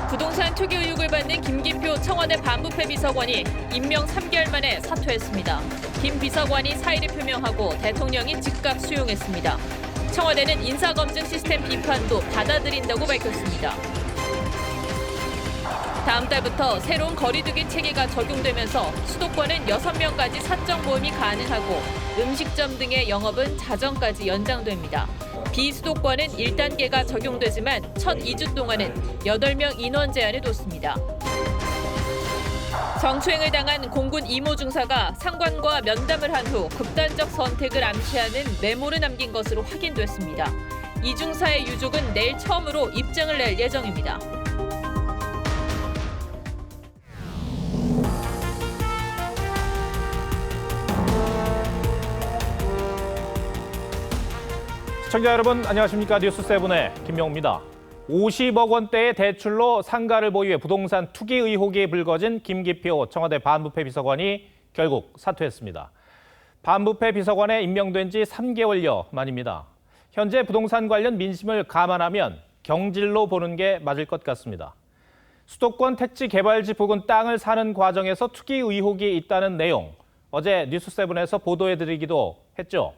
부동산 투기 의혹을 받는 김기표 청와대 반부패 비서관이 임명 3개월 만에 사퇴했습니다. 김 비서관이 사의를 표명하고 대통령이 즉각 수용했습니다. 청와대는 인사검증 시스템 비판도 받아들인다고 밝혔습니다. 다음 달부터 새로운 거리두기 체계가 적용되면서 수도권은 6명까지 사적 모임이 가능하고 음식점 등의 영업은 자정까지 연장됩니다. 비수도권은 1단계가 적용되지만 첫 2주 동안은 8명 인원 제한을 뒀습니다. 성추행을 당한 공군 이모 중사가 상관과 면담을 한 후 극단적 선택을 암시하는 메모를 남긴 것으로 확인됐습니다. 이 중사의 유족은 내일 처음으로 입증을 낼 예정입니다. 시청자 여러분 안녕하십니까. 뉴스7의 김명우입니다. 50억 원대의 대출로 상가를 보유해 부동산 투기 의혹이 불거진 김기표 청와대 반부패 비서관이 결국 사퇴했습니다. 반부패 비서관에 임명된 지 3개월여 만입니다. 현재 부동산 관련 민심을 감안하면 경질로 보는 게 맞을 것 같습니다. 수도권 택지 개발지 부근 땅을 사는 과정에서 투기 의혹이 있다는 내용, 어제 뉴스7에서 보도해드리기도 했죠.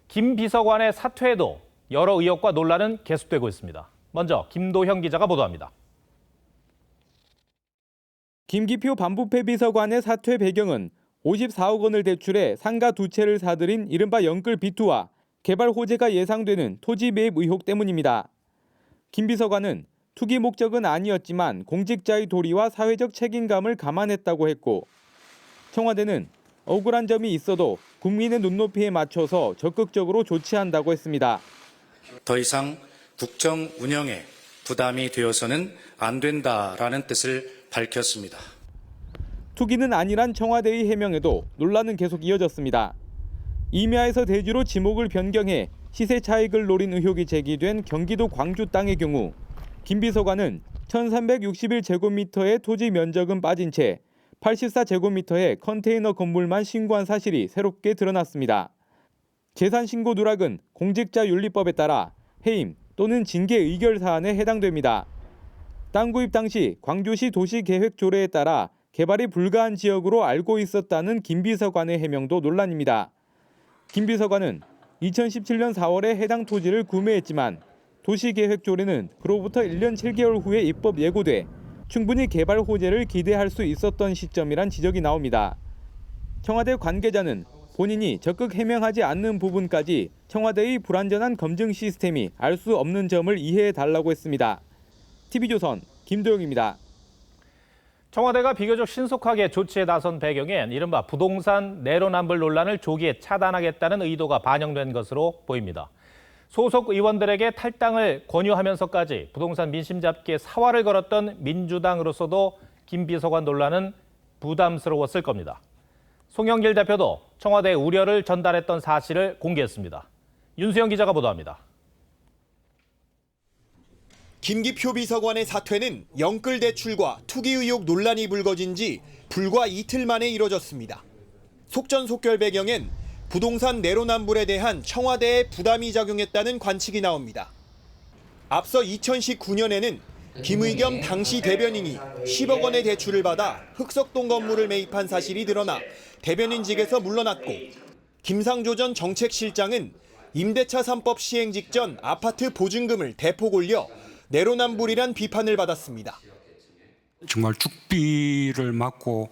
김 비서관의 사퇴에도 여러 의혹과 논란은 계속되고 있습니다. 먼저 김도형 기자가 보도합니다. 김기표 반부패 비서관의 사퇴 배경은 54억 원을 대출해 상가 2채를 사들인 이른바 영끌 비투와 개발 호재가 예상되는 토지 매입 의혹 때문입니다. 김 비서관은 투기 목적은 아니었지만 공직자의 도리와 사회적 책임감을 감안했다고 했고, 청와대는 억울한 점이 있어도 국민의 눈높이에 맞춰서 적극적으로 조치한다고 했습니다. 더 이상 국정 운영에 부담이 되어서는 안 된다라는 뜻을 밝혔습니다. 투기는 아니란 청와대의 해명에도 논란은 계속 이어졌습니다. 임야에서 대주로 지목을 변경해 시세 차익을 노린 의혹이 제기된 경기도 광주 땅의 경우 김 비서관은 1361제곱미터의 토지 면적은 빠진 채 84제곱미터의 컨테이너 건물만 신고한 사실이 새롭게 드러났습니다. 재산 신고 누락은 공직자윤리법에 따라 해임 또는 징계 의결 사안에 해당됩니다. 땅 구입 당시 광주시 도시계획조례에 따라 개발이 불가한 지역으로 알고 있었다는 김 비서관의 해명도 논란입니다. 김 비서관은 2017년 4월에 해당 토지를 구매했지만 도시계획조례는 그로부터 1년 7개월 후에 입법 예고돼 충분히 개발 호재를 기대할 수 있었던 시점이란 지적이 나옵니다. 청와대 관계자는 본인이 적극 해명하지 않는 부분까지 청와대의 불완전한 검증 시스템이 알 수 없는 점을 이해해달라고 했습니다. TV조선 김도영입니다. 청와대가 비교적 신속하게 조치에 나선 배경엔 이른바 부동산 내로남불 논란을 조기에 차단하겠다는 의도가 반영된 것으로 보입니다. 소속 의원들에게 탈당을 권유하면서까지 부동산 민심 잡기에 사활을 걸었던 민주당으로서도 김 비서관 논란은 부담스러웠을 겁니다. 송영길 대표도 청와대에 우려를 전달했던 사실을 공개했습니다. 윤수영 기자가 보도합니다. 김기표 비서관의 사퇴는 영끌 대출과 투기 의혹 논란이 불거진 지 불과 이틀 만에 이뤄졌습니다. 속전속결 배경엔 부동산 내로남불에 대한 청와대의 부담이 작용했다는 관측이 나옵니다. 앞서 2019년에는 김의겸 당시 대변인이 10억 원의 대출을 받아 흑석동 건물을 매입한 사실이 드러나 대변인직에서 물러났고, 김상조 전 정책실장은 임대차 3법 시행 직전 아파트 보증금을 대폭 올려 내로남불이란 비판을 받았습니다. 정말 죽비를 맞고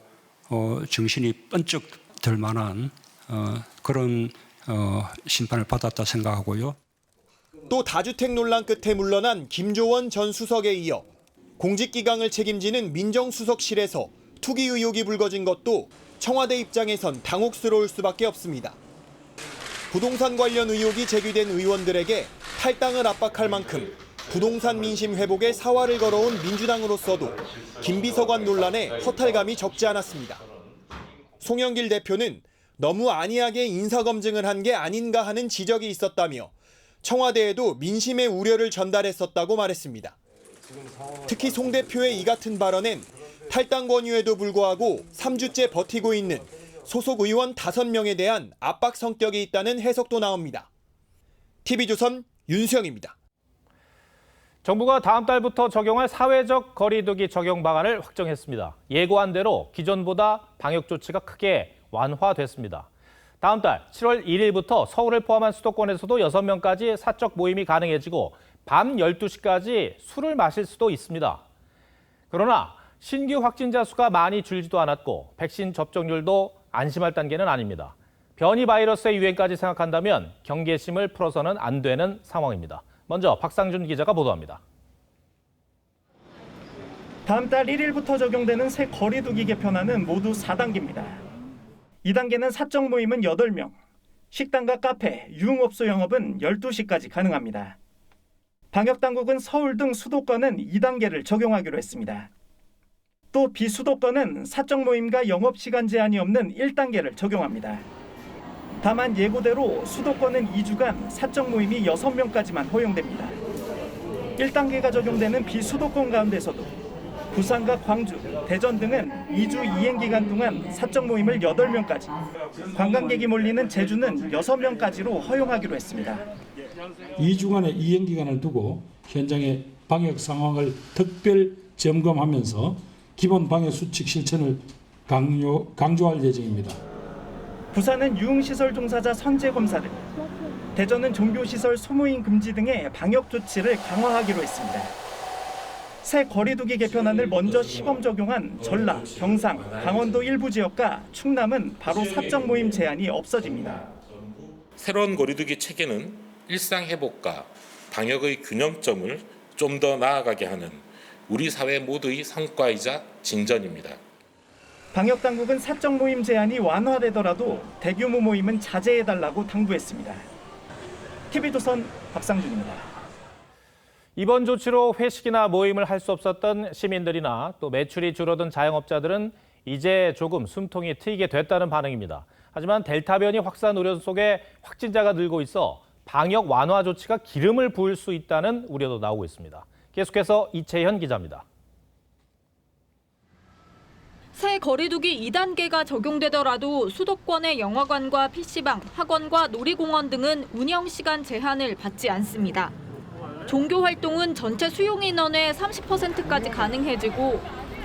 정신이 번쩍 들 만한 그런 심판을 받았다 생각하고요. 또 다주택 논란 끝에 물러난 김조원 전 수석에 이어 공직기강을 책임지는 민정수석실에서 투기 의혹이 불거진 것도 청와대 입장에선 당혹스러울 수밖에 없습니다. 부동산 관련 의혹이 제기된 의원들에게 탈당을 압박할 만큼 부동산 민심 회복에 사활을 걸어온 민주당으로서도 김 비서관 논란에 허탈감이 적지 않았습니다. 송영길 대표는 너무 안이하게 인사검증을 한 게 아닌가 하는 지적이 있었다며 청와대에도 민심의 우려를 전달했었다고 말했습니다. 특히 송 대표의 이 같은 발언엔 탈당 권유에도 불구하고 3주째 버티고 있는 소속 의원 5명에 대한 압박 성격이 있다는 해석도 나옵니다. TV조선 윤수영입니다. 정부가 다음 달부터 적용할 사회적 거리두기 적용 방안을 확정했습니다. 예고한 대로 기존보다 방역 조치가 크게 완화됐습니다. 다음 달 7월 1일부터 서울을 포함한 수도권에서도 6명까지 사적 모임이 가능해지고 밤 12시까지 술을 마실 수도 있습니다. 그러나 신규 확진자 수가 많이 줄지도 않았고 백신 접종률도 안심할 단계는 아닙니다. 변이 바이러스의 유행까지 생각한다면 경계심을 풀어서는 안 되는 상황입니다. 먼저 박상준 기자가 보도합니다. 다음 달 1일부터 적용되는 새 거리두기 개편안은 모두 4단계입니다. 2단계는 사적 모임은 8명, 식당과 카페, 유흥업소 영업은 12시까지 가능합니다. 방역당국은 서울 등 수도권은 2단계를 적용하기로 했습니다. 또 비수도권은 사적 모임과 영업시간 제한이 없는 1단계를 적용합니다. 다만 예고대로 수도권은 2주간 사적 모임이 6명까지만 허용됩니다. 1단계가 적용되는 비수도권 가운데서도 부산과 광주, 대전 등은 2주 이행 기간 동안 사적 모임을 8명까지, 관광객이 몰리는 제주는 6명까지로 허용하기로 했습니다. 2주간의 이행 기간을 두고 현장의 방역 상황을 특별 점검하면서 기본 방역 수칙 실천을 강조할 예정입니다. 부산은 유흥시설 종사자 선제 검사를, 대전은 종교시설 소모임 금지 등의 방역 조치를 강화하기로 했습니다. 새 거리두기 개편안을 먼저 시범 적용한 전라, 경상, 강원도 일부 지역과 충남은 바로 사적 모임 제한이 없어집니다. 새로운 거리두기 체계는 일상 회복과 방역의 균형점을 좀 더 나아가게 하는 우리 사회 모두의 성과이자 진전입니다. 방역당국은 사적 모임 제한이 완화되더라도 대규모 모임은 자제해달라고 당부했습니다. TV조선 박상준입니다. 이번 조치로 회식이나 모임을 할 수 없었던 시민들이나 또 매출이 줄어든 자영업자들은 이제 조금 숨통이 트이게 됐다는 반응입니다. 하지만 델타 변이 확산 우려 속에 확진자가 늘고 있어 방역 완화 조치가 기름을 부을 수 있다는 우려도 나오고 있습니다. 계속해서 이채현 기자입니다. 새 거리두기 2단계가 적용되더라도 수도권의 영화관과 PC방, 학원과 놀이공원 등은 운영시간 제한을 받지 않습니다. 종교 활동은 전체 수용 인원의 30%까지 가능해지고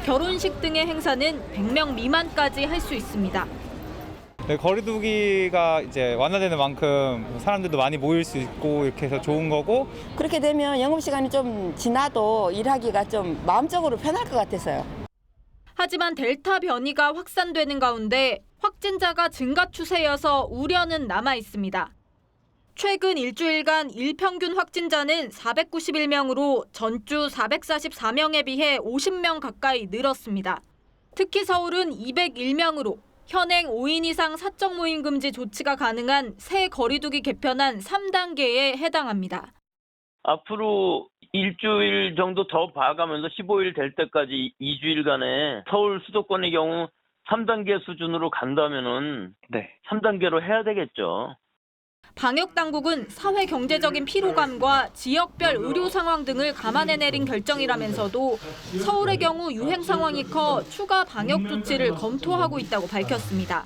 결혼식 등의 행사는 100명 미만까지 할 수 있습니다. 네, 거리두기가 이제 완화되는 만큼 사람들도 많이 모일 수 있고 이렇게 해서 좋은 거고, 그렇게 되면 영업시간이 좀 지나도 일하기가 좀 마음적으로 편할 것 같아서요. 하지만 델타 변이가 확산되는 가운데 확진자가 증가 추세여서 우려는 남아 있습니다. 최근 일주일간 일평균 확진자는 491명으로 전주 444명에 비해 50명 가까이 늘었습니다. 특히 서울은 201명으로 현행 5인 이상 사적 모임 금지 조치가 가능한 새 거리두기 개편안 3단계에 해당합니다. 앞으로 일주일 정도 더 봐가면서 15일 될 때까지 2주일간에 서울 수도권의 경우 3단계 수준으로 간다면은 3단계로 해야 되겠죠. 방역 당국은 사회 경제적인 피로감과 지역별 의료 상황 등을 감안해 내린 결정이라면서도 서울의 경우 유행 상황이 커 추가 방역 조치를 검토하고 있다고 밝혔습니다.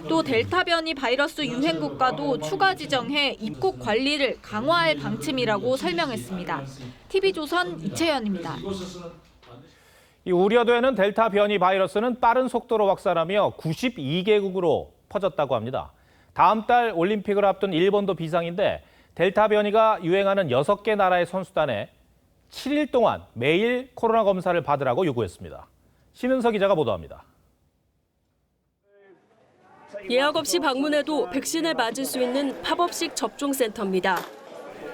또 델타 변이 바이러스 유행 국가도 추가 지정해 입국 관리를 강화할 방침이라고 설명했습니다. TV조선 이채연입니다. 이 우려되는 델타 변이 바이러스는 빠른 속도로 확산하며 92개국으로 퍼졌다고 합니다. 다음 달 올림픽을 앞둔 일본도 비상인데 델타 변이가 유행하는 6개 나라의 선수단에 7일 동안 매일 코로나 검사를 받으라고 요구했습니다. 신은서 기자가 보도합니다. 예약 없이 방문해도 백신을 맞을 수 있는 팝업식 접종센터입니다.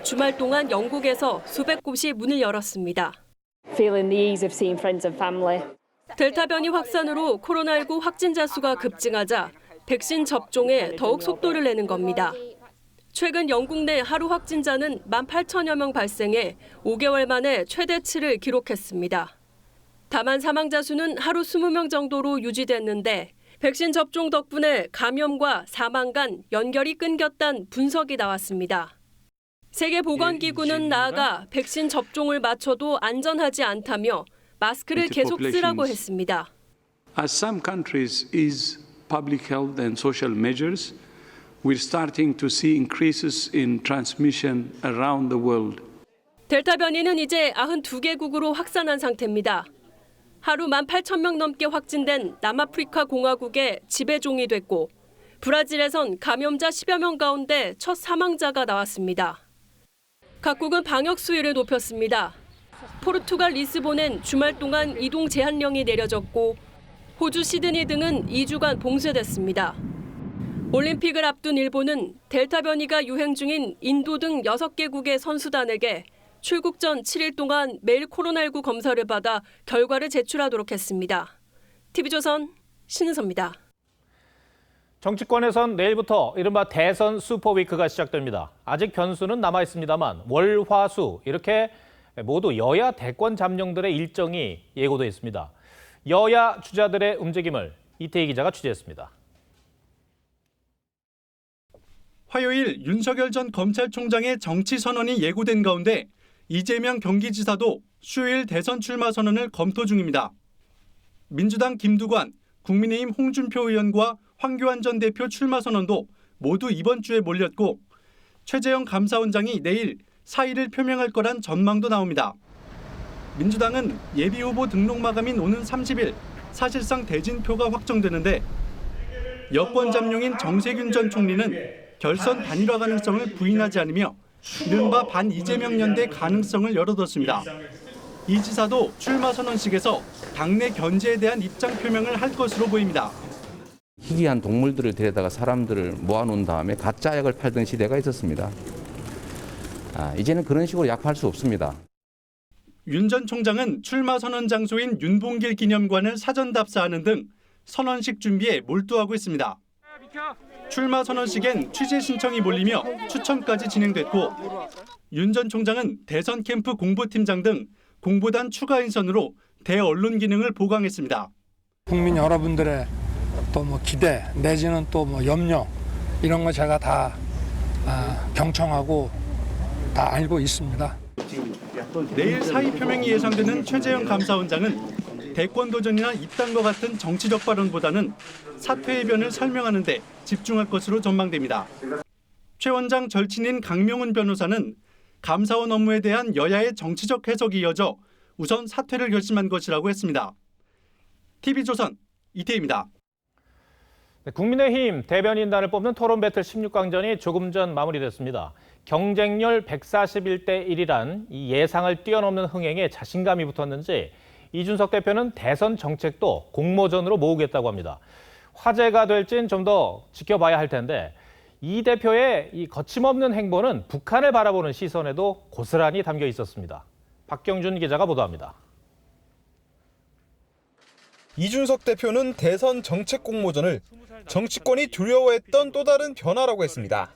주말 동안 영국에서 수백 곳이 문을 열었습니다. 델타 변이 확산으로 코로나19 확진자 수가 급증하자 백신 접종에 더욱 속도를 내는 겁니다. 최근 영국 내 하루 확진자는 18,000여 명 발생해 5개월 만에 최대치를 기록했습니다. 다만 사망자 수는 하루 20명 정도로 유지됐는데 백신 접종 덕분에 감염과 사망 간 연결이 끊겼다는 분석이 나왔습니다. 세계보건기구는 나아가 백신 접종을 마쳐도 안전하지 않다며 마스크를 계속 쓰라고 했습니다. As some countries ease public health and social measures, we're starting to see increases in transmission around the world. 델타 변이는 이제 92개국으로 확산한 상태입니다. 하루 18,000명 넘게 확진된 남아프리카 공화국의 지배종이 됐고 브라질에선 감염자 10여 명 가운데 첫 사망자가 나왔습니다. 각국은 방역 수위를 높였습니다. 포르투갈 리스본엔 주말 동안 이동 제한령이 내려졌고 호주 시드니 등은 2주간 봉쇄됐습니다. 올림픽을 앞둔 일본은 델타 변이가 유행 중인 인도 등 6개국의 선수단에게 출국 전 7일 동안 매일 코로나19 검사를 받아 결과를 제출하도록 했습니다. TV조선 신은서입니다. 정치권에선 내일부터 이른바 대선 슈퍼위크가 시작됩니다. 아직 변수는 남아있습니다만 월, 화, 수 이렇게 모두 여야 대권 잠룡들의 일정이 예고돼 있습니다. 여야 주자들의 움직임을 이태희 기자가 취재했습니다. 화요일 윤석열 전 검찰총장의 정치 선언이 예고된 가운데 이재명 경기지사도 수요일 대선 출마 선언을 검토 중입니다. 민주당 김두관, 국민의힘 홍준표 의원과 황교안 전 대표 출마 선언도 모두 이번 주에 몰렸고 최재형 감사원장이 내일 사의를 표명할 거란 전망도 나옵니다. 민주당은 예비후보 등록 마감인 오는 30일 사실상 대진표가 확정되는데 여권 잠룡인 정세균 전 총리는 결선 단일화 가능성을 부인하지 않으며 이른바 반이재명 연대 가능성을 열어뒀습니다. 이 지사도 출마 선언식에서 당내 견제에 대한 입장 표명을 할 것으로 보입니다. 희귀한 동물들을 데려다가 사람들을 모아놓은 다음에 가짜 약을 팔던 시대가 있었습니다. 이제는 그런 식으로 약팔 수 없습니다. 윤 전 총장은 출마 선언 장소인 윤봉길 기념관을 사전 답사하는 등 선언식 준비에 몰두하고 있습니다. 출마 선언식엔 취재 신청이 몰리며 추첨까지 진행됐고 윤 전 총장은 대선 캠프 공보팀장 등 공보단 추가 인선으로 대언론 기능을 보강했습니다. 국민 여러분들의 또 뭐 기대 내지는 또 뭐 염려 이런 거 제가 다 경청하고 다 알고 있습니다. 내일 사의 표명이 예상되는 최재형 감사원장은 대권 도전이나 입당과 같은 정치적 발언보다는 사퇴의 변을 설명하는 데 집중할 것으로 전망됩니다. 최 원장 절친인 강명훈 변호사는 감사원 업무에 대한 여야의 정치적 해석이 이어져 우선 사퇴를 결심한 것이라고 했습니다. TV조선 이태희입니다. 국민의힘 대변인단을 뽑는 토론 배틀 16강전이 조금 전 마무리됐습니다. 경쟁률 141대 1이란 이 예상을 뛰어넘는 흥행에 자신감이 붙었는지 이준석 대표는 대선 정책도 공모전으로 모으겠다고 합니다. 화제가 될진 좀 더 지켜봐야 할 텐데 이 대표의 이 거침없는 행보는 북한을 바라보는 시선에도 고스란히 담겨 있었습니다. 박경준 기자가 보도합니다. 이준석 대표는 대선 정책 공모전을 정치권이 두려워했던 또 다른 변화라고 했습니다.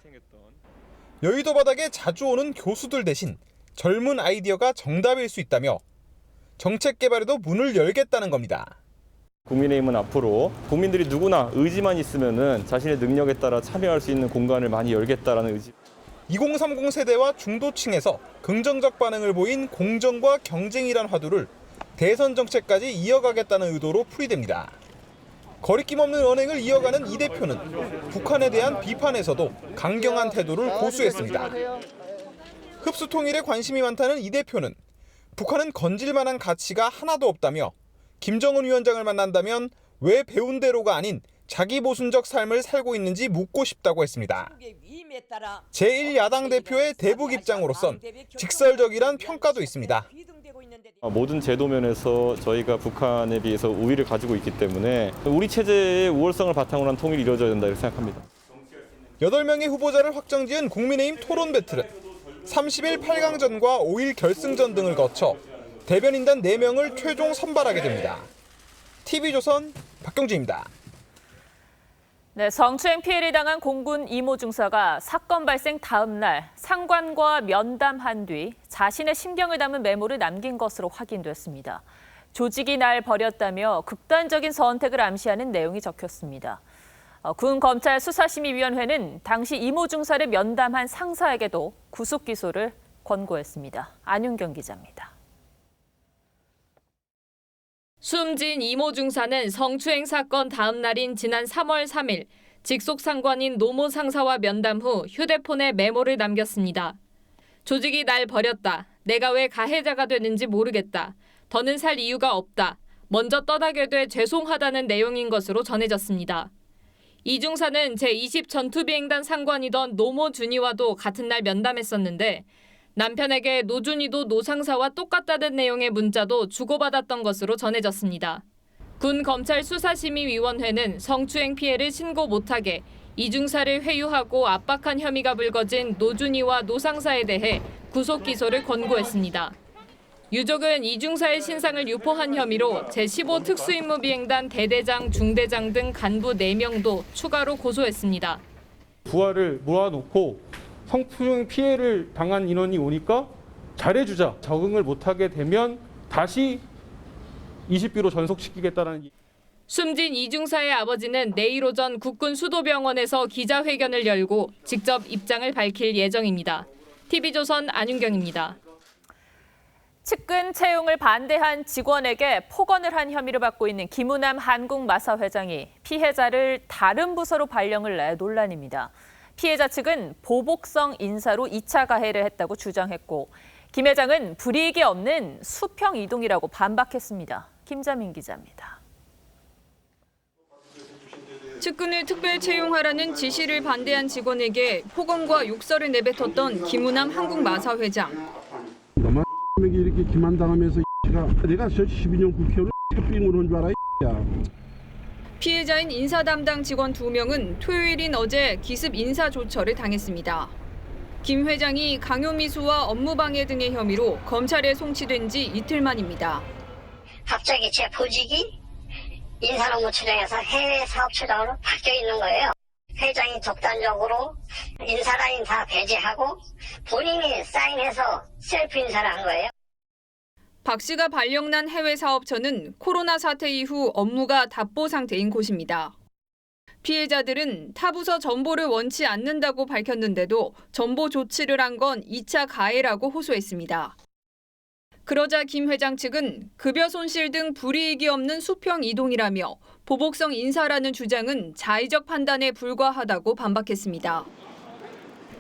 여의도 바닥에 자주 오는 교수들 대신 젊은 아이디어가 정답일 수 있다며 정책 개발에도 문을 열겠다는 겁니다. 국민의힘은 앞으로 국민들이 누구나 의지만 있으면은 자신의 능력에 따라 참여할 수 있는 공간을 많이 열겠다라는 의지. 2030 세대와 중도층에서 긍정적 반응을 보인 공정과 경쟁이란 화두를 대선 정책까지 이어가겠다는 의도로 풀이됩니다. 거리낌 없는 언행을 이어가는 이 대표는 북한에 대한 비판에서도 강경한 태도를 고수했습니다. 흡수 통일에 관심이 많다는 이 대표는 북한은 건질 만한 가치가 하나도 없다며 김정은 위원장을 만난다면 왜 배운 대로가 아닌 자기 모순적 삶을 살고 있는지 묻고 싶다고 했습니다. 제1야당 대표의 대북 입장으로선 직설적이란 평가도 있습니다. 모든 제도 면에서 저희가 북한에 비해서 우위를 가지고 있기 때문에 우리 체제의 우월성을 바탕으로 한 통일이 이루어져야 된다 이렇게 생각합니다. 8명의 후보자를 확정지은 국민의힘 토론 배틀은 30일 8강전과 5일 결승전 등을 거쳐 대변인단 4명을 최종 선발하게 됩니다. TV조선 박경진입니다. 네, 성추행 피해를 당한 공군 이모 중사가 사건 발생 다음 날 상관과 면담한 뒤 자신의 심경을 담은 메모를 남긴 것으로 확인됐습니다. 조직이 날 버렸다며 극단적인 선택을 암시하는 내용이 적혔습니다. 군 검찰 수사심의위원회는 당시 이모 중사를 면담한 상사에게도 구속 기소를 권고했습니다. 안윤경 기자입니다. 숨진 이모 중사는 성추행 사건 다음 날인 지난 3월 3일 직속 상관인 노모 상사와 면담 후 휴대폰에 메모를 남겼습니다. 조직이 날 버렸다. 내가 왜 가해자가 되는지 모르겠다. 더는 살 이유가 없다. 먼저 떠나게 돼 죄송하다는 내용인 것으로 전해졌습니다. 이중사는 제20 전투비행단 상관이던 노모 준이와도 같은 날 면담했었는데 남편에게 노준이도 노상사와 똑같다는 내용의 문자도 주고받았던 것으로 전해졌습니다. 군 검찰 수사심의위원회는 성추행 피해를 신고 못하게 이중사를 회유하고 압박한 혐의가 불거진 노준이와 노상사에 대해 구속 기소를 권고했습니다. 유족은 이중사의 신상을 유포한 혐의로 제15 특수임무비행단 대대장, 중대장 등 간부 4명도 추가로 고소했습니다. 부하를 모아놓고 성추행 피해를 당한 인원이 오니까 잘해주자. 적응을 못하게 되면 다시 20비로 전속시키겠다는. 숨진 이중사의 아버지는 내일 오전 국군 수도병원에서 기자회견을 열고 직접 입장을 밝힐 예정입니다. TV조선 안윤경입니다. 측근 채용을 반대한 직원에게 폭언을 한 혐의를 받고 있는 김우남 한국마사 회장이 피해자를 다른 부서로 발령을 내 논란입니다. 피해자 측은 보복성 인사로 2차 가해를 했다고 주장했고 김 회장은 불이익이 없는 수평 이동이라고 반박했습니다. 김자민 기자입니다. 측근을 특별 채용하라는 지시를 반대한 직원에게 폭언과 욕설을 내뱉었던 김우남 한국마사 회장. 너만 이렇게 기만당하면서 내가 저 12년 국회의원을 빙으로 한 줄 알아. 피해자인 인사 담당 직원 2명은 토요일인 어제 기습 인사 조처를 당했습니다. 김 회장이 강요미수와 업무방해 등의 혐의로 검찰에 송치된 지 이틀 만입니다. 갑자기 제 보직이 인사업무처장에서 해외 사업처장으로 바뀌어 있는 거예요. 회장이 독단적으로 인사라인 다 배제하고 본인이 사인해서 셀프 인사를 한 거예요. 박 씨가 발령난 해외 사업처는 코로나 사태 이후 업무가 답보 상태인 곳입니다. 피해자들은 타 부서 전보를 원치 않는다고 밝혔는데도 전보 조치를 한 건 2차 가해라고 호소했습니다. 그러자 김 회장 측은 급여 손실 등 불이익이 없는 수평 이동이라며 보복성 인사라는 주장은 자의적 판단에 불과하다고 반박했습니다.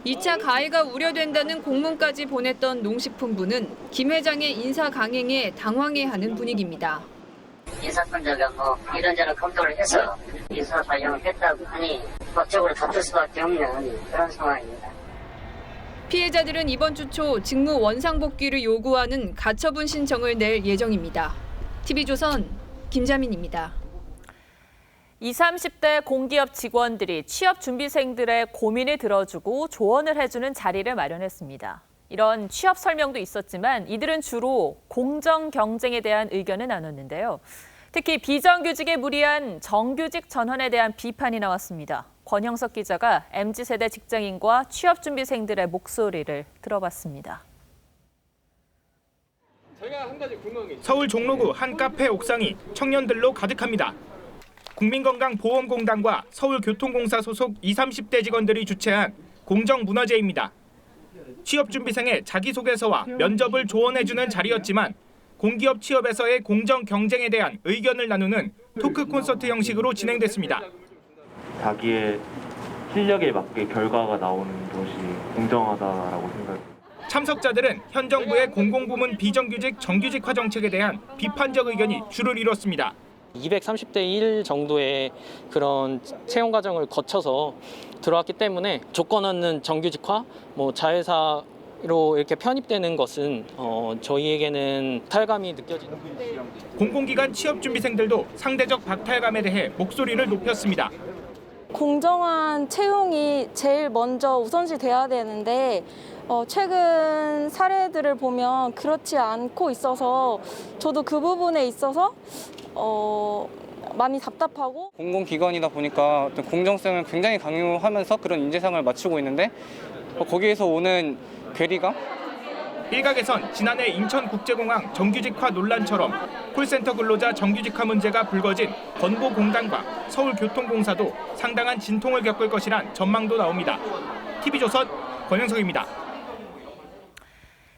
2차 가해가 우려된다는 공문까지 보냈던 농식품부는 김 회장의 인사 강행에 당황해하는 분위기입니다. 인사권자가 이런저런 검토를 해서 인사 발령을 했다고 하니 법적으로 다툴 수밖에 없는 그런 상황입니다. 피해자들은 이번 주 초 직무 원상복귀를 요구하는 가처분 신청을 낼 예정입니다. TV조선 김자민입니다. 20, 30대 공기업 직원들이 취업 준비생들의 고민을 들어주고 조언을 해주는 자리를 마련했습니다. 이런 취업 설명도 있었지만 이들은 주로 공정 경쟁에 대한 의견을 나눴는데요. 특히 비정규직에 무리한 정규직 전환에 대한 비판이 나왔습니다. 권형석 기자가 MZ세대 직장인과 취업 준비생들의 목소리를 들어봤습니다. 서울 종로구 한 카페 옥상이 청년들로 가득합니다. 국민건강보험공단과 서울교통공사 소속 20, 30대 직원들이 주최한 공정문화제입니다. 취업준비생의 자기소개서와 면접을 조언해주는 자리였지만 공기업 취업에서의 공정 경쟁에 대한 의견을 나누는 토크 콘서트 형식으로 진행됐습니다. 자기의 실력에 맞게 결과가 나오는 것이 공정하다라고 생각합니다. 참석자들은 현 정부의 공공부문 비정규직 정규직화 정책에 대한 비판적 의견이 주를 이뤘습니다. 230대 1 정도의 그런 채용 과정을 거쳐서 들어왔기 때문에 조건 없는 정규직화, 자회사로 이렇게 편입되는 것은 저희에게는 박탈감이 느껴지는. 공공기관 취업준비생들도 상대적 박탈감에 대해 목소리를 높였습니다. 공정한 채용이 제일 먼저 우선시 돼야 되는데 최근 사례들을 보면 그렇지 않고 있어서 저도 그 부분에 있어서 많이 답답하고. 공공기관이다 보니까 어떤 공정성을 굉장히 강요하면서 그런 인재상을 맞추고 있는데 거기에서 오는 괴리감? 일각에선 지난해 인천국제공항 정규직화 논란처럼 콜센터 근로자 정규직화 문제가 불거진 건보공단과 서울교통공사도 상당한 진통을 겪을 것이란 전망도 나옵니다. TV조선 권영석입니다.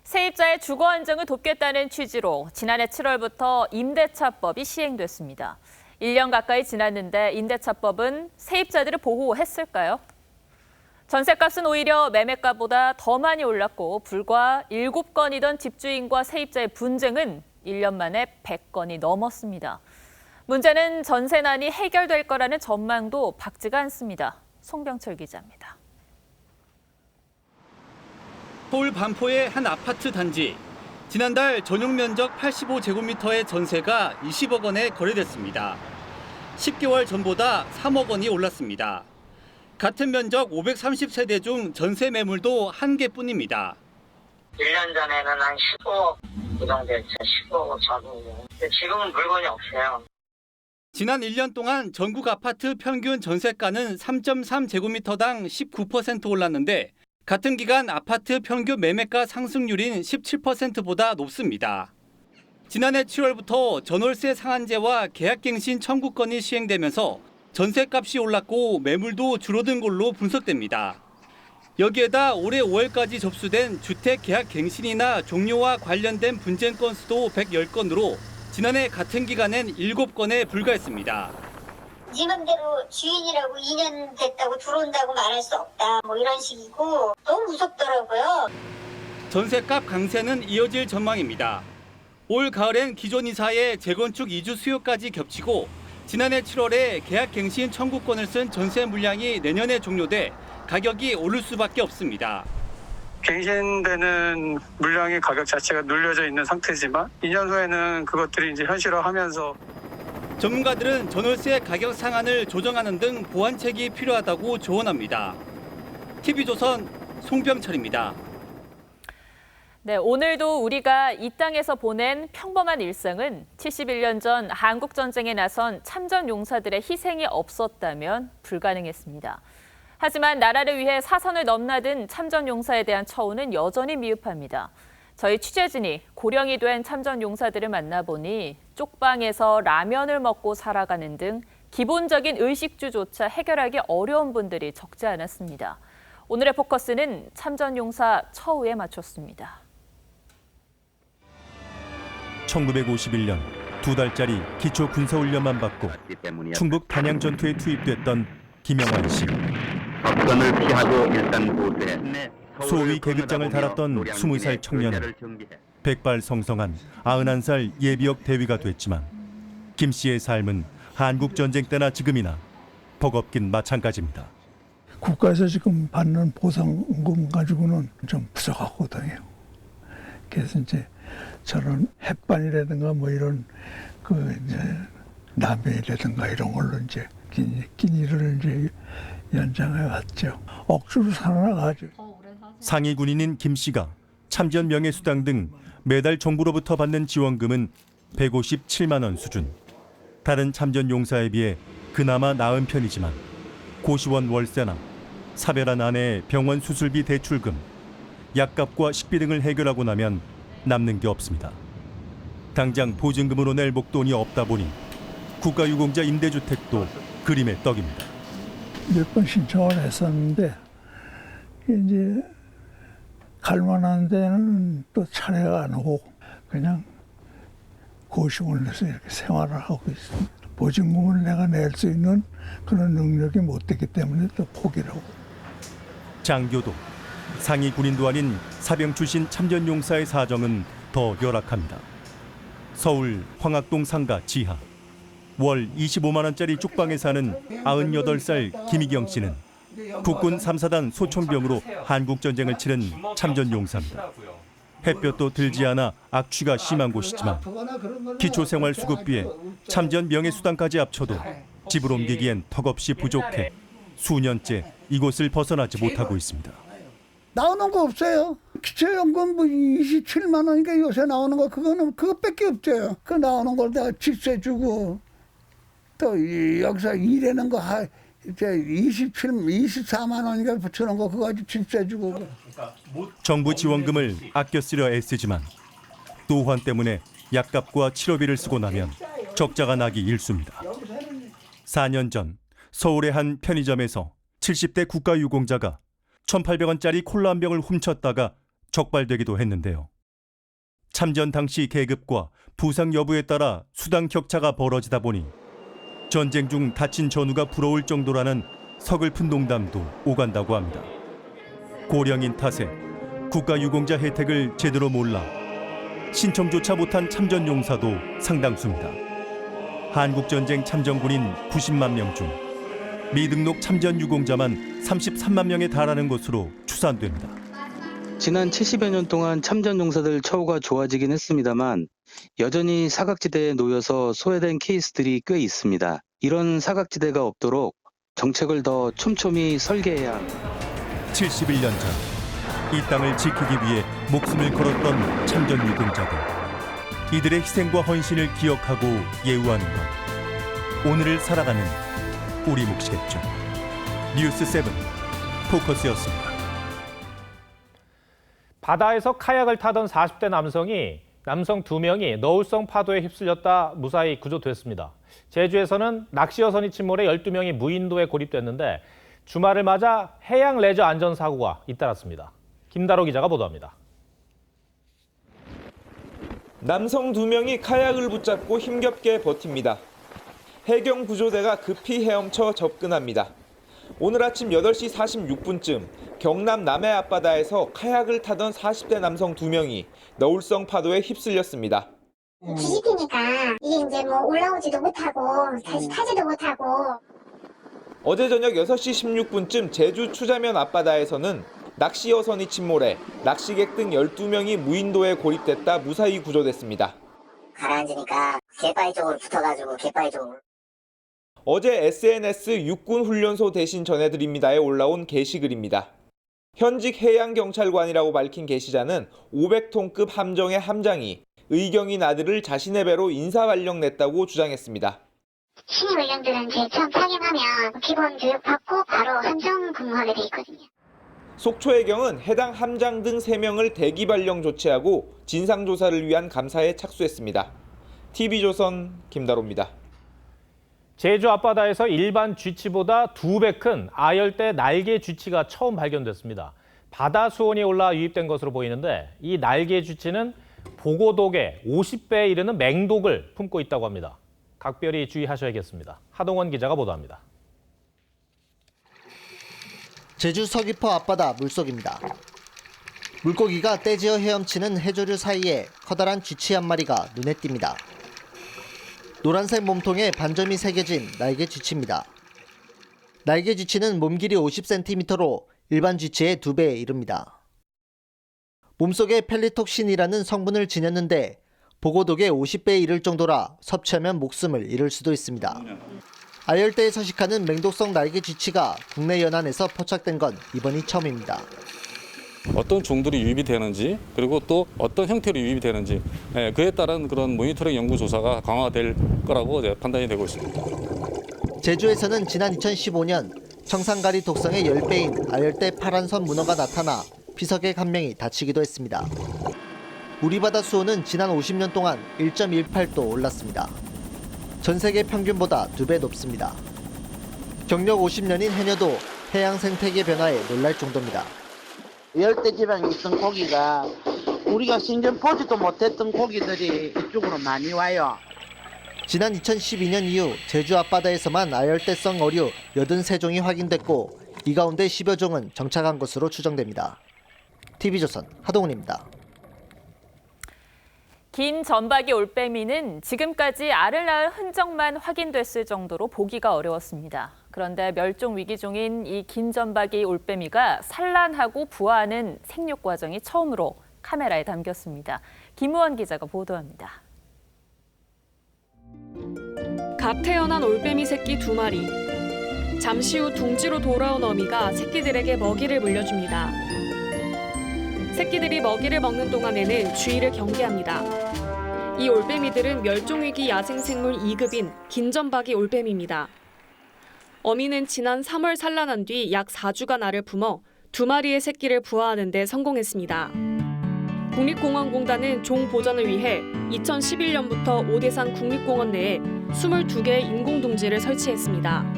세입자의 주거 안정을 돕겠다는 취지로 지난해 7월부터 임대차법이 시행됐습니다. 1년 가까이 지났는데 임대차법은 세입자들을 보호했을까요? 전셋값은 오히려 매매가보다 더 많이 올랐고 불과 7건이던 집주인과 세입자의 분쟁은 1년 만에 100건이 넘었습니다. 문제는 전세난이 해결될 거라는 전망도 밝지가 않습니다. 송병철 기자입니다. 서울 반포의 한 아파트 단지. 지난달 전용 면적 85제곱미터의 전세가 20억 원에 거래됐습니다. 10개월 전보다 3억 원이 올랐습니다. 같은 면적 530세대 중 전세 매물도 1개뿐입니다. 1년 전에는 한 15억 이 정도 했죠. 15억 전후. 지금은 물건이 없어요. 지난 1년 동안 전국 아파트 평균 전세가는 3.3제곱미터당 19% 올랐는데 같은 기간 아파트 평균 매매가 상승률인 17%보다 높습니다. 지난해 7월부터 전월세 상한제와 계약갱신 청구권이 시행되면서 전세값이 올랐고 매물도 줄어든 걸로 분석됩니다. 여기에다 올해 5월까지 접수된 주택 계약 갱신이나 종료와 관련된 분쟁 건수도 110건으로 지난해 같은 기간엔 7건에 불과했습니다. 네 맘대로 주인이라고 2년 됐다고 들어온다고 말할 수 없다. 뭐 이런 식이고 너무 무섭더라고요. 전세값 강세는 이어질 전망입니다. 올 가을엔 기존 이사의 재건축 이주 수요까지 겹치고 지난해 7월에 계약갱신 청구권을 쓴 전세 물량이 내년에 종료돼 가격이 오를 수밖에 없습니다. 갱신되는 물량의 가격 자체가 눌려져 있는 상태지만 2년 후에는 그것들이 이제 현실화하면서 전문가들은 전월세 가격 상한을 조정하는 등 보완책이 필요하다고 조언합니다. TV조선 송병철입니다. 네, 오늘도 우리가 이 땅에서 보낸 평범한 일상은 71년 전 한국전쟁에 나선 참전용사들의 희생이 없었다면 불가능했습니다. 하지만 나라를 위해 사선을 넘나든 참전용사에 대한 처우는 여전히 미흡합니다. 저희 취재진이 고령이 된 참전용사들을 만나보니 쪽방에서 라면을 먹고 살아가는 등 기본적인 의식주조차 해결하기 어려운 분들이 적지 않았습니다. 오늘의 포커스는 참전용사 처우에 맞췄습니다. 1951년 2달짜리 기초 군사훈련만 받고 충북 단양 전투에 투입됐던 김영환 씨. 접전을 피하고 일단 보세. 소위 계급장을 달았던 20살 청년은 백발성성한 91살 예비역 대위가 됐지만 김 씨의 삶은 한국전쟁 때나 지금이나 버겁긴 마찬가지입니다. 국가에서 지금 받는 보상금 가지고는 좀 부족하거든요. 그래서 이제 저는 햇반이라든가 뭐 이런 그 이제 라면이라든가 이런 걸로 이제 끼니를 이제 연장해 왔죠. 억지로 살아나가죠. 상위 군인인 김 씨가 참전 명예수당 등 매달 정부로부터 받는 지원금은 157만 원 수준. 다른 참전 용사에 비해 그나마 나은 편이지만 고시원 월세나 사별한 아내의 병원 수술비 대출금, 약값과 식비 등을 해결하고 나면 남는 게 없습니다. 당장 보증금으로 낼 목돈이 없다 보니 국가유공자 임대주택도 그림의 떡입니다. 몇 번 신청을 했었는데 이제 갈 만한 데는 또 차례가 안 오고 그냥 고시원에서 이렇게 생활을 하고 있습니다. 보증금을 내가 낼 수 있는 그런 능력이 못 되기 때문에 또 포기를 하고. 장교도 상위 군인도 아닌 사병 출신 참전용사의 사정은 더 열악합니다. 서울 황학동 상가 지하. 월 25만 원짜리 쪽방에 사는 98살 김희경 씨는 국군 3사단 소총병으로 한국전쟁을 치른 참전용사입니다. 햇볕도 들지 않아 악취가 심한 곳이지만 기초생활수급비에 참전 명예수당까지 합쳐도 집을 옮기기엔 턱없이 부족해 수년째 이곳을 벗어나지 못하고 있습니다. 나오는 거 없어요. 기초연금 뭐 27만 원이니까 요새 나오는 거 그거는 그것밖에 없죠. 그 나오는 걸 내가 집세 주고 또 여기서 일하는 거 이제 24만 원인가 붙여놓은 거 그거 아주 집세 주고. 정부 지원금을 아껴 쓰려 애쓰지만 노환 때문에 약값과 치료비를 쓰고 나면 적자가 나기 일쑤입니다. 4년 전 서울의 한 편의점에서 70대 국가유공자가 1,800원짜리 콜라 한 병을 훔쳤다가 적발되기도 했는데요. 참전 당시 계급과 부상 여부에 따라 수당 격차가 벌어지다 보니 전쟁 중 다친 전우가 부러울 정도라는 서글픈 농담도 오간다고 합니다. 고령인 탓에 국가유공자 혜택을 제대로 몰라 신청조차 못한 참전용사도 상당수입니다. 한국전쟁 참전군인 90만 명 중 미등록 참전유공자만 33만 명에 달하는 것으로 추산됩니다. 지난 70여 년 동안 참전용사들 처우가 좋아지긴 했습니다만 여전히 사각지대에 놓여서 소외된 케이스들이 꽤 있습니다. 이런 사각지대가 없도록 정책을 더 촘촘히 설계해야 합니다. 71년 전 이 땅을 지키기 위해 목숨을 걸었던 참전유공자들. 이들의 희생과 헌신을 기억하고 예우하는 것. 오늘을 살아가는 우리 몫이겠죠. 뉴스7 포커스였습니다. 바다에서 카약을 타던 40대 남성 2명이 너울성 파도에 휩쓸렸다 무사히 구조됐습니다. 제주에서는 낚시어선이 침몰해 12명이 무인도에 고립됐는데 주말을 맞아 해양 레저 안전사고가 잇따랐습니다. 김다로 기자가 보도합니다. 남성 2명이 카약을 붙잡고 힘겹게 버팁니다. 해경구조대가 급히 헤엄쳐 접근합니다. 오늘 아침 8시 46분쯤 경남 남해 앞바다에서 카약을 타던 40대 남성 2명이 너울성 파도에 휩쓸렸습니다. 뒤집히니까 이게 이제 뭐 올라오지도 못하고 다시 타지도 못하고. 어제 저녁 6시 16분쯤 제주 추자면 앞바다에서는 낚시어선이 침몰해 낚시객 등 12명이 무인도에 고립됐다 무사히 구조됐습니다. 가라앉으니까 갯바위 쪽으로 붙어가지고 갯바위 쪽으로. 어제 SNS 육군훈련소 대신 전해드립니다에 올라온 게시글입니다. 현직 해양경찰관이라고 밝힌 게시자는 500톤급 함정의 함장이 의경인 아들을 자신의 배로 인사발령 냈다고 주장했습니다. 신입 의견들은 제 처음 파견하면 기본 교육 받고 바로 함정 근무하게 돼 있거든요. 속초해경은 해당 함장 등 3명을 대기 발령 조치하고 진상조사를 위한 감사에 착수했습니다. TV조선 김다로입니다. 제주 앞바다에서 일반 쥐치보다 2배 큰 아열대 날개 쥐치가 처음 발견됐습니다. 바다 수온이 올라 유입된 것으로 보이는데 이 날개 쥐치는 보고독의 50배에 이르는 맹독을 품고 있다고 합니다. 각별히 주의하셔야겠습니다. 하동원 기자가 보도합니다. 제주 서귀포 앞바다 물속입니다. 물고기가 떼지어 헤엄치는 해조류 사이에 커다란 쥐치 한 마리가 눈에 띕니다. 노란색 몸통에 반점이 새겨진 날개 쥐치입니다. 날개 쥐치는 몸 길이 50cm로 일반 쥐치의 2배에 이릅니다. 몸속에 펠리톡신이라는 성분을 지녔는데 보고독의 50배에 이를 정도라 섭취하면 목숨을 잃을 수도 있습니다. 아열대에 서식하는 맹독성 날개 쥐치가 국내 연안에서 포착된 건 이번이 처음입니다. 어떤 종들이 유입이 되는지 그리고 또 어떤 형태로 유입이 되는지 그에 따른 그런 모니터링 연구 조사가 강화될 거라고 판단이 되고 있습니다. 제주에서는 지난 2015년 청산가리 독성의 10배인 아열대 파란선 문어가 나타나 피서객 한 명이 다치기도 했습니다. 우리바다 수온은 지난 50년 동안 1.18도 올랐습니다. 전 세계 평균보다 2배 높습니다. 경력 50년인 해녀도 해양 생태계 변화에 놀랄 정도입니다. 열대 지방에 있던 고기가 우리가 신경 보지도 못했던 고기들이 이쪽으로 많이 와요. 지난 2012년 이후 제주 앞바다에서만 아열대성 어류 83종이 확인됐고 이 가운데 10여 종은 정착한 것으로 추정됩니다. TV조선 하동훈입니다. 긴 점박이 올빼미는 지금까지 알을 낳을 흔적만 확인됐을 정도로 보기가 어려웠습니다. 그런데 멸종 위기종인 이 긴 점박이 올빼미가 산란하고 부화하는 생육 과정이 처음으로 카메라에 담겼습니다. 김우원 기자가 보도합니다. 갓 태어난 올빼미 새끼 2마리. 잠시 후 둥지로 돌아온 어미가 새끼들에게 먹이를 물려줍니다. 새끼들이 먹이를 먹는 동안에는 주의를 경계합니다. 이 올빼미들은 멸종위기 야생생물 2급인 긴점박이 올빼미입니다. 어미는 지난 3월 산란한 뒤 약 4주간 알을 품어 2마리의 새끼를 부화하는 데 성공했습니다. 국립공원공단은 종 보전을 위해 2011년부터 오대산 국립공원 내에 22개의 인공둥지를 설치했습니다.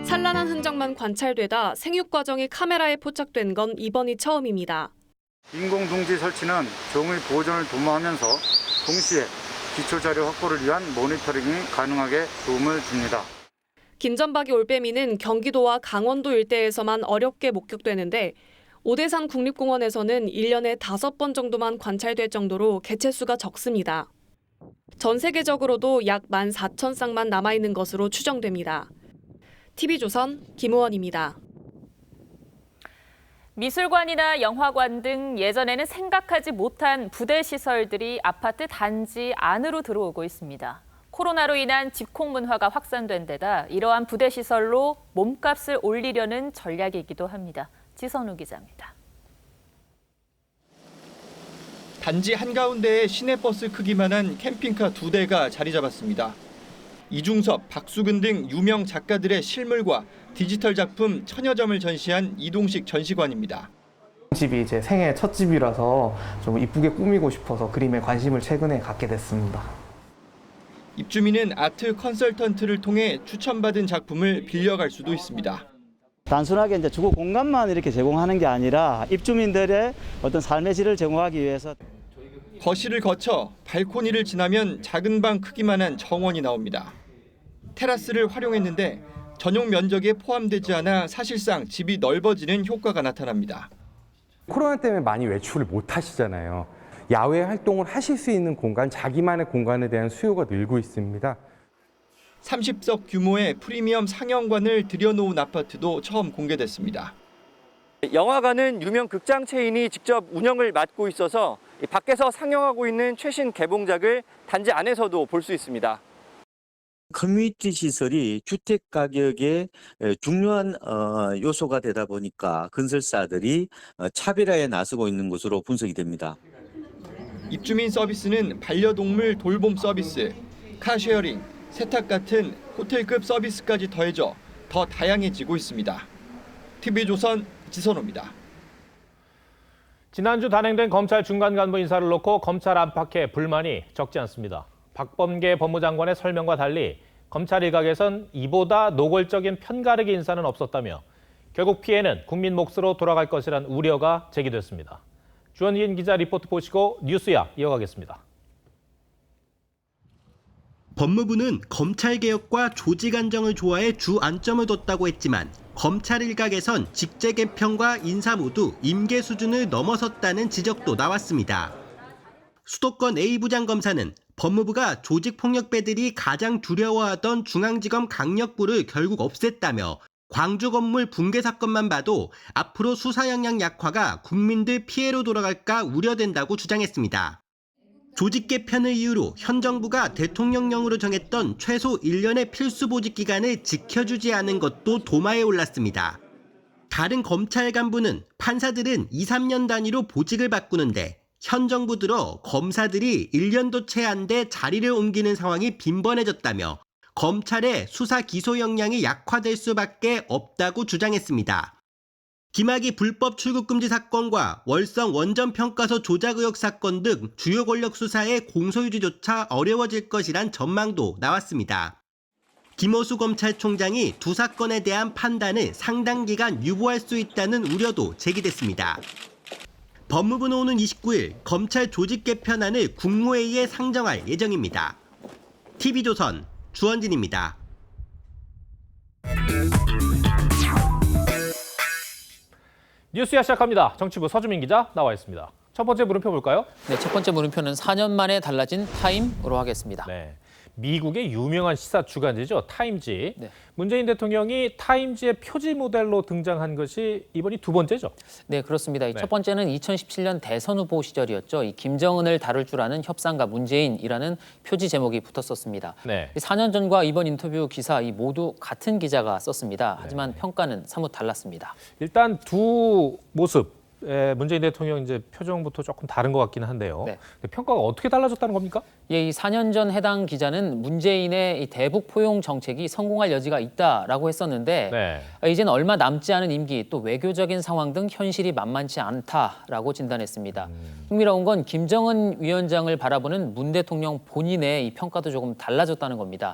산란한 흔적만 관찰되다 생육 과정이 카메라에 포착된 건 이번이 처음입니다. 인공둥지 설치는 종의 보존을 도모하면서 동시에 기초자료 확보를 위한 모니터링이 가능하게 도움을 줍니다. 긴점박이 올빼미는 경기도와 강원도 일대에서만 어렵게 목격되는데 오대산 국립공원에서는 1년에 5번 정도만 관찰될 정도로 개체수가 적습니다. 전 세계적으로도 약 14,000쌍만 남아있는 것으로 추정됩니다. TV조선 김우원입니다. 미술관이나 영화관 등 예전에는 생각하지 못한 부대 시설들이 아파트 단지 안으로 들어오고 있습니다. 코로나로 인한 집콕 문화가 확산된 데다 이러한 부대 시설로 몸값을 올리려는 전략이기도 합니다. 지선우 기자입니다. 단지 한가운데에 시내버스 크기만한 캠핑카 2대가 자리 잡았습니다. 이중섭, 박수근 등 유명 작가들의 실물과 디지털 작품 1000여 점을 전시한 이동식 전시관입니다. 집이 제 생애 첫 집이라서 좀 이쁘게 꾸미고 싶어서 그림에 관심을 최근에 갖게 됐습니다. 입주민은 아트 컨설턴트를 통해 추천받은 작품을 빌려갈 수도 있습니다. 단순하게 이제 주거 공간만 이렇게 제공하는 게 아니라 입주민들의 어떤 삶의 질을 제공하기 위해서 거실을 거쳐 발코니를 지나면 작은 방 크기만한 정원이 나옵니다. 테라스를 활용했는데 전용 면적에 포함되지 않아 사실상 집이 넓어지는 효과가 나타납니다. 코로나 때문에 많이 외출을 못 하시잖아요. 야외 활동을 하실 수 있는 공간, 자기만의 공간에 대한 수요가 늘고 있습니다. 30석 규모의 프리미엄 상영관을 들여놓은 아파트도 처음 공개됐습니다. 영화관은 유명 극장 체인이 직접 운영을 맡고 있어서 밖에서 상영하고 있는 최신 개봉작을 단지 안에서도 볼 수 있습니다. 커뮤니티 시설이 주택 가격의 중요한 요소가 되다 보니까 건설사들이 차별화에 나서고 있는 것으로 분석이 됩니다. 입주민 서비스는 반려동물 돌봄 서비스, 카쉐어링, 세탁 같은 호텔급 서비스까지 더해져 더 다양해지고 있습니다. TV조선 지선호입니다. 지난주 단행된 검찰 중간 간부 인사를 놓고 검찰 안팎의 불만이 적지 않습니다. 박범계 법무장관의 설명과 달리 검찰 일각에선 이보다 노골적인 편가르기 인사는 없었다며 결국 피해는 국민 몫으로 돌아갈 것이란 우려가 제기됐습니다. 주원진 기자 리포트 보시고 뉴스야 이어가겠습니다. 법무부는 검찰개혁과 조직 안정을 좋아해 주 안점을 뒀다고 했지만 검찰 일각에선 직제 개편과 인사 모두 임계 수준을 넘어섰다는 지적도 나왔습니다. 수도권 A 부장검사는 법무부가 조직폭력배들이 가장 두려워하던 중앙지검 강력부를 결국 없앴다며 광주 건물 붕괴 사건만 봐도 앞으로 수사 역량 약화가 국민들 피해로 돌아갈까 우려된다고 주장했습니다. 조직 개편을 이유로 현 정부가 대통령령으로 정했던 최소 1년의 필수 보직 기간을 지켜주지 않은 것도 도마에 올랐습니다. 다른 검찰 간부는 판사들은 2, 3년 단위로 보직을 바꾸는데 현 정부 들어 검사들이 1년도 채 안 돼 자리를 옮기는 상황이 빈번해졌다며 검찰의 수사 기소 역량이 약화될 수밖에 없다고 주장했습니다. 김학의 불법 출국 금지 사건과 월성 원전 평가서 조작 의혹 사건 등 주요 권력 수사의 공소유지조차 어려워질 것이란 전망도 나왔습니다. 김호수 검찰총장이 두 사건에 대한 판단을 상당 기간 유보할 수 있다는 우려도 제기됐습니다. 법무부는 오는 29일 검찰 조직 개편안을 국무회의에 상정할 예정입니다. TV조선 주원진입니다. 뉴스야 시작합니다. 정치부 서주민 기자 나와 있습니다. 첫 번째 물음표 볼까요? 네, 첫 번째 물음표는 4년 만에 달라진 타임으로 하겠습니다. 네, 미국의 유명한 시사 주간지죠. 타임지. 네. 문재인 대통령이 타임지의 표지 모델로 등장한 것이 이번이 두 번째죠. 네, 그렇습니다. 첫 번째는 2017년 대선 후보 시절이었죠. 이 김정은을 다룰 줄 아는 협상가 문재인이라는 표지 제목이 붙었었습니다. 네. 4년 전과 이번 인터뷰 기사 모두 같은 기자가 썼습니다. 하지만 평가는 사뭇 달랐습니다. 일단 두 모습. 문재인 대통령 이제 표정부터 조금 다른 것 같기는 한데요. 네. 평가가 어떻게 달라졌다는 겁니까? 예, 이 4년 전 해당 기자는 문재인의 이 대북 포용 정책이 성공할 여지가 있다라고 했었는데 이제는 얼마 남지 않은 임기 또 외교적인 상황 등 현실이 만만치 않다라고 진단했습니다. 흥미로운 건 김정은 위원장을 바라보는 문 대통령 본인의 이 평가도 조금 달라졌다는 겁니다.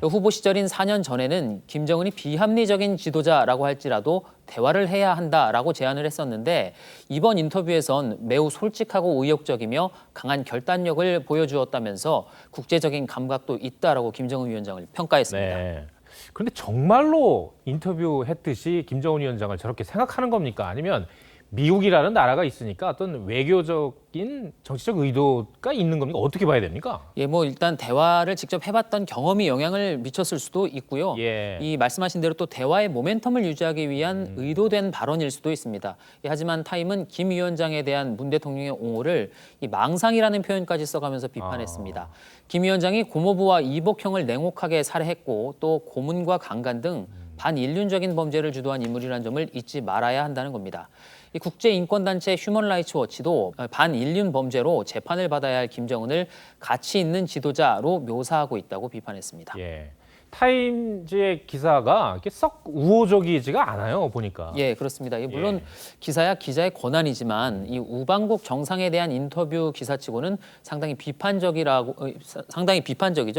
후보 시절인 4년 전에는 김정은이 비합리적인 지도자라고 할지라도 대화를 해야 한다라고 제안을 했었는데 이번 인터뷰에선 매우 솔직하고 의욕적이며 강한 결단력을 보여주었다면서 국제적인 감각도 있다라고 김정은 위원장을 평가했습니다. 네. 그런데 정말로 인터뷰했듯이 김정은 위원장을 저렇게 생각하는 겁니까? 아니면 미국이라는 나라가 있으니까 어떤 외교적인 정치적 의도가 있는 겁니까? 어떻게 봐야 됩니까? 예, 뭐 일단 대화를 직접 해봤던 경험이 영향을 미쳤을 수도 있고요. 예. 이 말씀하신 대로 또 대화의 모멘텀을 유지하기 위한 의도된 발언일 수도 있습니다. 예, 하지만 타임은 김 위원장에 대한 문 대통령의 옹호를 이 망상이라는 표현까지 써가면서 비판했습니다. 김 위원장이 고모부와 이복형을 냉혹하게 살해했고 또 고문과 강간 등 반인륜적인 범죄를 주도한 인물이라는 점을 잊지 말아야 한다는 겁니다. 이 국제인권단체 휴먼라이츠 워치도 반인륜 범죄로 재판을 받아야 할 김정은을 가치 있는 지도자로 묘사하고 있다고 비판했습니다. 예. 타임즈의 기사가 이렇게 썩 우호적이지가 않아요, 보니까. 예, 그렇습니다. 물론 기사야 기자의 권한이지만 이 우방국 정상에 대한 인터뷰 기사치고는 상당히 비판적이죠.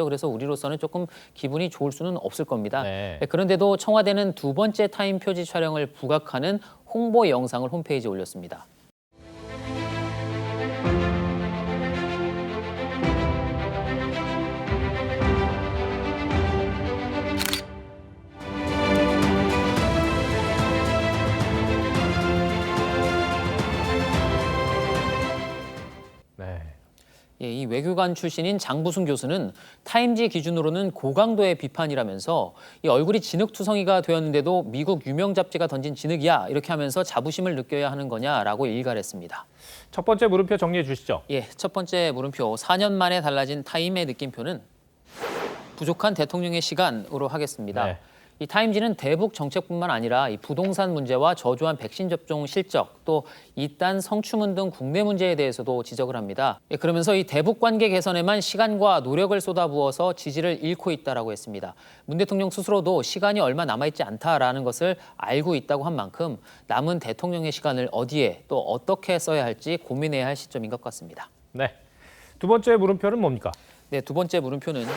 그래서 우리로서는 조금 기분이 좋을 수는 없을 겁니다. 그런데도 청와대는 두 번째 타임 표지 촬영을 부각하는 홍보 영상을 홈페이지에 올렸습니다. 예, 이 외교관 출신인 장부승 교수는 타임지 기준으로는 고강도의 비판이라면서 이 얼굴이 진흙투성이가 되었는데도 미국 유명 잡지가 던진 진흙이야 이렇게 하면서 자부심을 느껴야 하는 거냐라고 일갈했습니다. 첫 번째 물음표 정리해 주시죠. 예, 첫 번째 물음표 4년 만에 달라진 타임의 느낌표는 부족한 대통령의 시간으로 하겠습니다. 이 타임지는 대북 정책뿐만 아니라 이 부동산 문제와 저조한 백신 접종 실적, 또 이단 성추문 등 국내 문제에 대해서도 지적을 합니다. 그러면서 이 대북 관계 개선에만 시간과 노력을 쏟아부어서 지지를 잃고 있다라고 했습니다. 문 대통령 스스로도 시간이 얼마 남아있지 않다라는 것을 알고 있다고 한 만큼 남은 대통령의 시간을 어디에 또 어떻게 써야 할지 고민해야 할 시점인 것 같습니다. 네. 두 번째 물음표는 뭡니까? 네, 두 번째 물음표는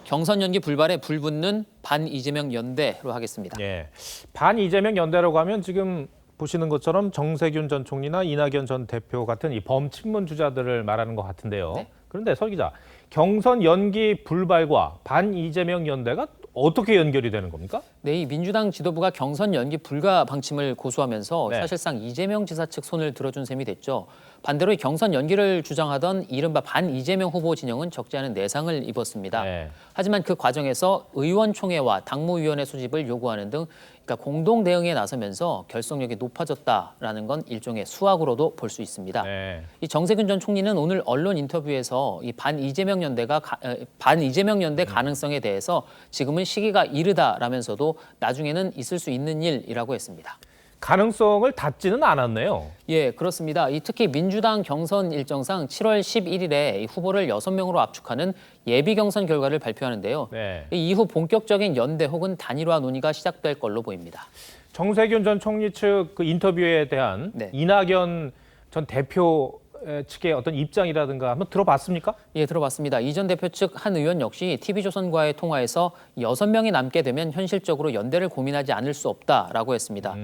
경선 연기 불발에 불붙는 반 이재명 연대로 하겠습니다. 예, 반 이재명 연대라고 하면 지금 보시는 것처럼 정세균 전 총리나 이낙연 전 대표 같은 이 범친문 주자들을 말하는 것 같은데요. 그런데 서 기자, 경선 연기 불발과 반 이재명 연대가 어떻게 연결이 되는 겁니까? 네, 이 민주당 지도부가 경선 연기 불가 방침을 고수하면서 사실상 이재명 지사 측 손을 들어준 셈이 됐죠. 반대로 이 경선 연기를 주장하던 이른바 반 이재명 후보 진영은 적지 않은 내상을 입었습니다. 하지만 그 과정에서 의원총회와 당무위원회 소집을 요구하는 등 그러니까 공동 대응에 나서면서 결속력이 높아졌다라는 건 일종의 수확으로도 볼 수 있습니다. 이 정세균 전 총리는 오늘 언론 인터뷰에서 이 반 이재명 연대 가능성에 대해서 지금은 시기가 이르다라면서도 나중에는 있을 수 있는 일이라고 했습니다. 가능성을 닫지는 않았네요. 예, 그렇습니다. 특히 민주당 경선 일정상 7월 11일에 후보를 6명으로 압축하는 예비 경선 결과를 발표하는데요. 이후 본격적인 연대 혹은 단일화 논의가 시작될 걸로 보입니다. 정세균 전 총리 측 그 인터뷰에 대한 이낙연 전 대표 측의 어떤 입장이라든가 한번 들어봤습니까? 예, 들어봤습니다. 이 전 대표 측 한 의원 역시 TV조선과의 통화에서 6명이 남게 되면 현실적으로 연대를 고민하지 않을 수 없다라고 했습니다.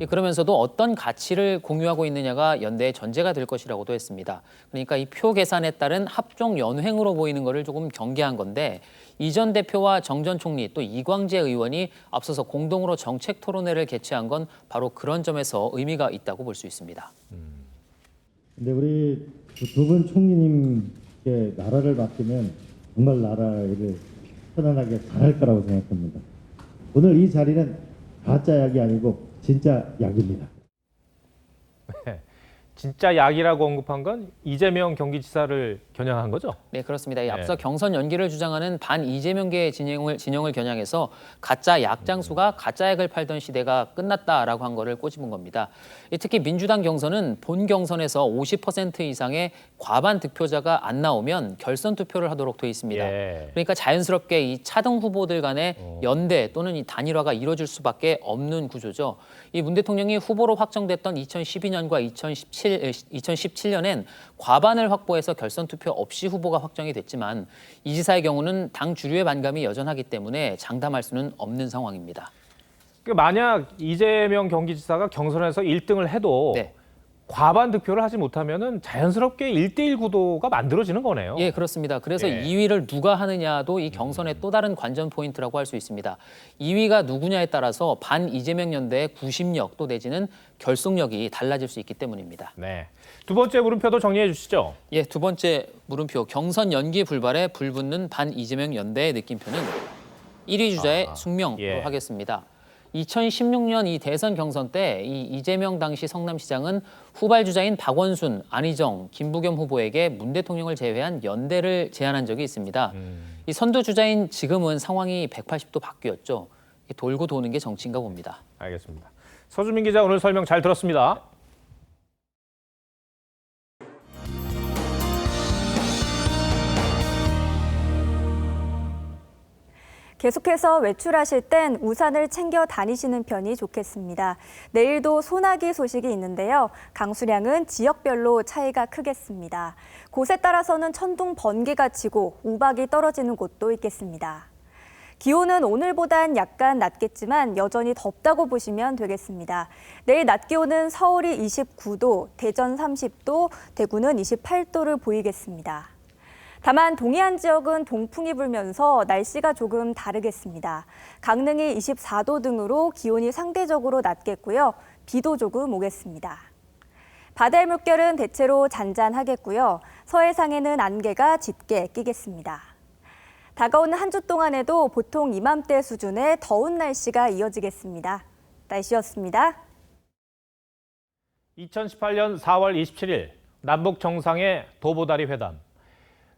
그러면서도 어떤 가치를 공유하고 있느냐가 연대의 전제가 될 것이라고도 했습니다. 그러니까 이 표 계산에 따른 합종 연횡으로 보이는 것을 조금 경계한 건데 이 전 대표와 정 전 총리 또 이광재 의원이 앞서서 공동으로 정책 토론회를 개최한 건 바로 그런 점에서 의미가 있다고 볼 수 있습니다. 근데 우리 두 분 총리님께 나라를 맡기면 정말 나라를 편안하게 잘할 거라고 생각합니다. 오늘 이 자리는 가짜 약이 아니고 진짜 약입니다. 진짜 약이라고 언급한 건 이재명 경기지사를 겨냥한 거죠? 네, 그렇습니다. 앞서 경선 연기를 주장하는 반 이재명계의 진영을 겨냥해서 가짜 약 장수가 가짜 약을 팔던 시대가 끝났다라고 한 거를 꼬집은 겁니다. 특히 민주당 경선은 본 경선에서 50% 이상의 과반 득표자가 안 나오면 결선 투표를 하도록 돼 있습니다. 그러니까 자연스럽게 이 차등 후보들 간의 연대 또는 이 단일화가 이루어질 수밖에 없는 구조죠. 이 문 대통령이 후보로 확정됐던 2012년과 2017년엔 과반을 확보해서 결선 투표 없이 후보가 확정이 됐지만 이 지사의 경우는 당 주류의 반감이 여전하기 때문에 장담할 수는 없는 상황입니다. 만약 이재명 경기지사가 경선에서 1등을 해도 과반 득표를 하지 못하면은 자연스럽게 1대1 구도가 만들어지는 거네요. 예, 그렇습니다. 그래서 예. 2위를 누가 하느냐도 이 경선의 또 다른 관전 포인트라고 할 수 있습니다. 2위가 누구냐에 따라서 반 이재명 연대의 구심력 또 내지는 결속력이 달라질 수 있기 때문입니다. 네. 두 번째 물음표도 정리해 주시죠. 예, 두 번째 물음표 경선 연기 불발에 불붙는 반 이재명 연대의 느낌표는 1위 주자의 숙명으로 예. 하겠습니다. 2016년 이 대선 경선 때 이 이재명 당시 성남시장은 후발 주자인 박원순, 안희정, 김부겸 후보에게 문 대통령을 제외한 연대를 제안한 적이 있습니다. 이 선두 주자인 지금은 상황이 180도 바뀌었죠. 돌고 도는 게 정치인가 봅니다. 알겠습니다. 서주민 기자 오늘 설명 잘 들었습니다. 계속해서 외출하실 땐 우산을 챙겨 다니시는 편이 좋겠습니다. 내일도 소나기 소식이 있는데요. 강수량은 지역별로 차이가 크겠습니다. 곳에 따라서는 천둥 번개가 치고 우박이 떨어지는 곳도 있겠습니다. 기온은 오늘보단 약간 낮겠지만 여전히 덥다고 보시면 되겠습니다. 내일 낮 기온은 서울이 29도, 대전 30도, 대구는 28도를 보이겠습니다. 다만 동해안 지역은 동풍이 불면서 날씨가 조금 다르겠습니다. 강릉이 24도 등으로 기온이 상대적으로 낮겠고요. 비도 조금 오겠습니다. 바다의 물결은 대체로 잔잔하겠고요. 서해상에는 안개가 짙게 끼겠습니다. 다가오는 한 주 동안에도 보통 이맘때 수준의 더운 날씨가 이어지겠습니다. 날씨였습니다. 2018년 4월 27일 남북 정상의 도보다리 회담.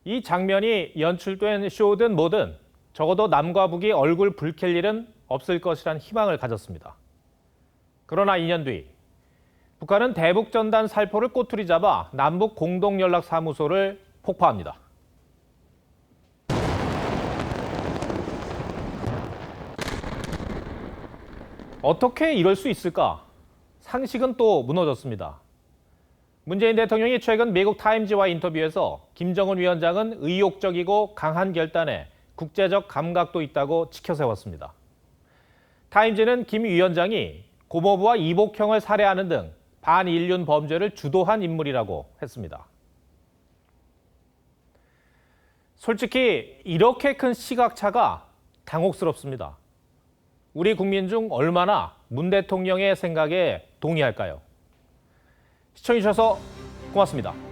이 장면이 연출된 쇼든 뭐든 적어도 남과 북이 얼굴 붉힐 일은 없을 것이란 희망을 가졌습니다. 그러나 2년 뒤 북한은 대북전단 살포를 꼬투리 잡아 남북 공동연락사무소를 폭파합니다. 어떻게 이럴 수 있을까? 상식은 또 무너졌습니다. 문재인 대통령이 최근 미국 타임지와 인터뷰에서 김정은 위원장은 의욕적이고 강한 결단에 국제적 감각도 있다고 치켜세웠습니다. 타임지는 김 위원장이 고모부와 이복형을 살해하는 등 반인륜 범죄를 주도한 인물이라고 했습니다. 솔직히 이렇게 큰 시각차가 당혹스럽습니다. 우리 국민 중 얼마나 문 대통령의 생각에 동의할까요? 시청해주셔서 고맙습니다.